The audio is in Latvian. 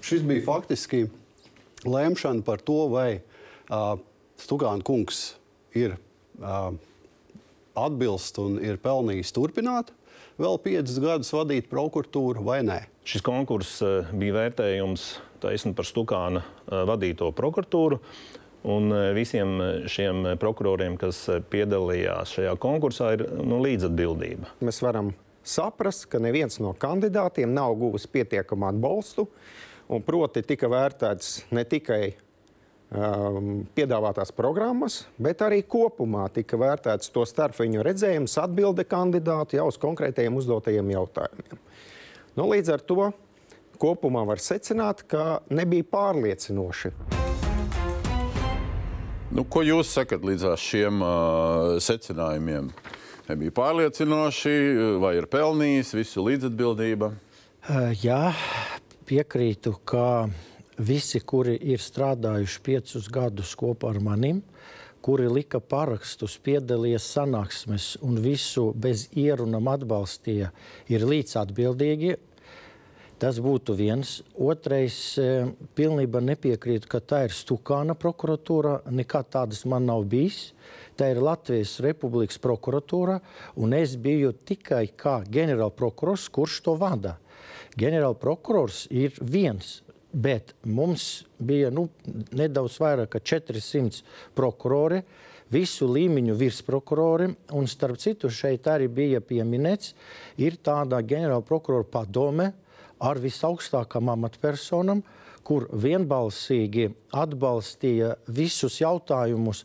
šis bija faktiski lemšana par to, vai Stukāna kungs ir atbilst un ir pelnījis turpināt vēl 5 gadus vadīt prokuratūru vai nē. Šis konkurss bija vērtējums taisni par Stukāna vadīto prokuratūru. Un visiem šiem prokuroriem, kas piedalījās šajā konkursā, ir līdzatbildība. Mēs varam saprast, ka neviens no kandidātiem nav guvis pietiekamu atbalstu, un proti tika vērtēts ne tikai piedāvātās programmas, bet arī kopumā tika vērtēts to starp viņu redzējums, atbilde kandidātu jau uz konkrētajiem uzdotajiem jautājumiem. Līdz ar to kopumā var secināt, ka nebija pārliecinoši. Ko jūs sakat līdz šiem secinājumiem? Nebija pārliecinoši, vai ir pelnījis visu līdzatbildība? Jā, piekrītu, ka visi, kuri ir strādājuši 5 gadus kopā ar manim, kuri lika parakstus, piedalījās sanāksmes un visu bez ierunām atbalstīja, ir līdzatbildīgi. Tas būtu viens. Otrais, pilnībā nepiekrītu, ka tā ir Stukāna prokuratūra. Nekā tādas man nav bijis. Tā ir Latvijas Republikas prokuratūra, un es biju tikai kā ģenerālprokurors, kurš to vada. Ģenerālprokurors ir viens, bet mums bija nedaudz vairāk kā 400 prokurori, visu līmeņu virsprokurori, un starp citu šeit arī bija pieminēts, ir tāda ģenerālprokurora padome ar visaugstākām amatpersonām, kur vienbalsīgi atbalstīja visus jautājumus.